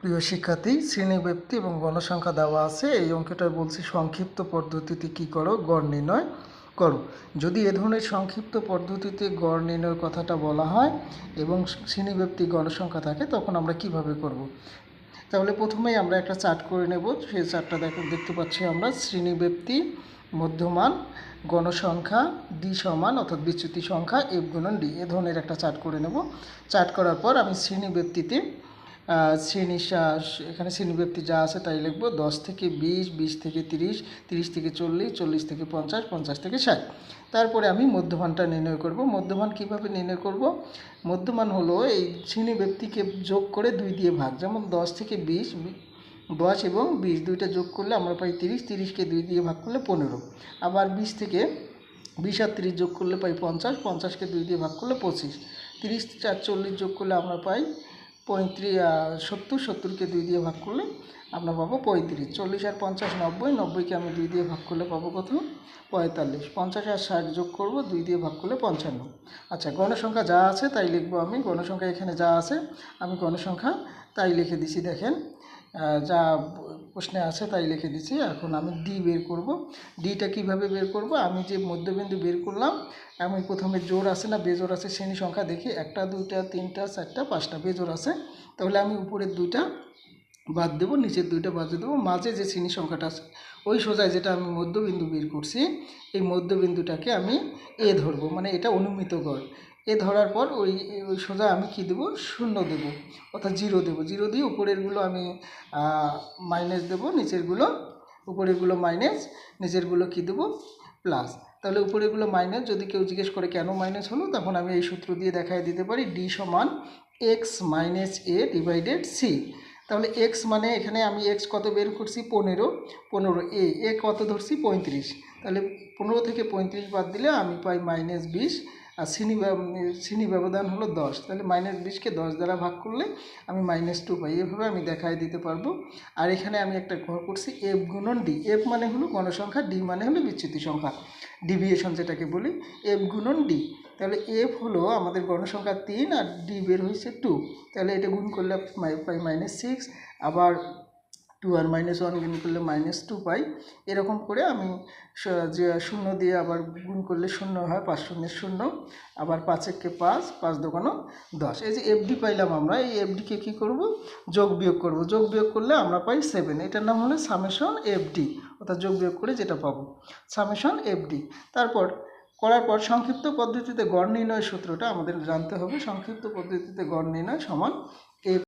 প্রিয় শিক্ষার্থী, শ্রেণীব্যক্তি এবং গণসংখ্যা দেওয়া আছে। এই অঙ্কটা বলছি সংক্ষিপ্ত পদ্ধতিতে কি করো, গড় নির্ণয় করো। যদি এ ধরনের সংক্ষিপ্ত পদ্ধতিতে গড় নির্ণয়ের কথাটা বলা হয় এবং শ্রেণীব্যক্তি গণসংখ্যা থাকে, তখন আমরা কিভাবে করব। তাহলে প্রথমেই আমরা একটা চার্ট করে নেব। সেই চার্টটা দেখতে পাচ্ছি আমরা। শ্রেণীব্যক্তি, মধ্যমান, গণসংখ্যা, ডি সমান অর্থাৎ বিচ্যুতি সংখ্যা, এফ গুণন ডি, এ ধরনের একটা চার্ট করে নেব। চার্ট করার পর আমি শ্রেণীব্যক্তিতে এখানে শ্রেণীব্যক্তি যা আছে তাই লিখব। 10 থেকে 20, 20 থেকে 30, 30 থেকে 40, 40 থেকে 50, 50 থেকে 60। তারপরে আমি মধ্যমানটা নির্ণয় করব। মধ্যমান কিভাবে নির্ণয় করব? মধ্যমান হলো এই শ্রেণীব্যক্তিকে যোগ করে 2 দিয়ে ভাগ। যেমন 10 থেকে 20, 10 এবং 20 দুইটা যোগ করলে আমরা পাই 30, 30কে 2 দিয়ে ভাগ করলে 15। আবার 20 থেকে 20 আর 30 যোগ করলে পাই 50, 50কে 2 দিয়ে ভাগ করলে 25, 30 আর 40 যোগ করলে আমরা পাই 70, 70কে 2 দিয়ে ভাগ করলে আমরা পাবো 35, 40 আর 50 90, 90কে আমি 2 দিয়ে ভাগ করলে পাবো কত? 45, 50 আর 60 যোগ করব, 2 দিয়ে ভাগ করলে 55। আচ্ছা, গণসংখ্যা যা আছে তাই লিখবো আমি। গণসংখ্যা এখানে যা আছে আমি গণসংখ্যা তাই লিখে দিছি। দেখেন, যা প্রশ্নে আছে তাই লিখে দিছি। এখন আমি ডি বের করব। ডিটা কিভাবে বের করব? আমি যে মধ্যবিন্দু বের করলাম, আমি প্রথমে জোড় আছে না বেজোড় আছে শ্রেণী সংখ্যা দেখি। 1, 2, 3, 4, 5টা বেজোড় আছে। তাহলে আমি উপরের 2টা বাদ দেবো, নিচের 2টা বাদ দেবো। মাঝে যে শ্রেণী সংখ্যাটা আছে ওই সোজায় যেটা আমি মধ্যবিন্দু বের করছি, এই মধ্যবিন্দুটাকে আমি এ ধরবো, মানে এটা অনুমিত গড়। এ ধরার পর ওই ওই সোজা আমি কি দেবো? 0 দেবো, অর্থাৎ 0 দেবো। 0 দিয়ে উপরেরগুলো আমি মাইনাস দেবো, নিচেরগুলো, উপরেরগুলো মাইনাস, নিচেরগুলো কি দেবো? প্লাস। তাহলে উপরেগুলো মাইনাস, যদি কেউ জিজ্ঞেস করে কেন মাইনাস হলো, তখন আমি এই সূত্র দিয়ে দেখাই দিতে পারি। ডি সমান এক্স মাইনাস এ ডিভাইডেড সি। তাহলে এক্স মানে এখানে আমি এক্স কত বের করছি? 15, 15 এ কত ধরছি? 35। তাহলে 15 থেকে 35 বাদ দিলে আমি পাই -20। আর শ্রেণী ব্যবধান হলো 10। তাহলে -20কে 10 দ্বারা ভাগ করলে আমি -2 পাই। এভাবে আমি দেখাই দিতে পারবো। আর এখানে আমি একটা ঘর করছি এফ গুণন ডি। এফ মানে হলো গণসংখ্যা, ডি মানে হলো বিচ্যুতি সংখ্যা, ডিভিয়েশন যেটাকে বলি, এফ গুণন ডি। তাহলে এফ হলো আমাদের গণসংখ্যা 3 আর ডি বের হয়েছে 2। তাহলে এটা গুণ করলে পাই -6। আবার 2 আর -1 গুণ করলে -2 পাই। এরকম করে আমি যে 0 দিয়ে আবার গুণ করলে 0 হয়, 5 শূন্যের 0। আবার 5 একে 5, 5 দোকানো 10। এই যে এফডি পাইলাম আমরা, এই এফডিকে কী করব? যোগ বিয়োগ করব। যোগ বিয়োগ করলে আমরা পাই 7। এটার নাম হলো সামেশন এফডি, অর্থাৎ যোগ বিয়োগ করে যেটা পাবো সামেশন এফডি। তারপর করার পর সংক্ষিপ্ত পদ্ধতিতে গড় নির্ণয়ের সূত্রটা আমাদের জানতে হবে। সংক্ষিপ্ত পদ্ধতিতে গড় নির্ণয় সমান এফ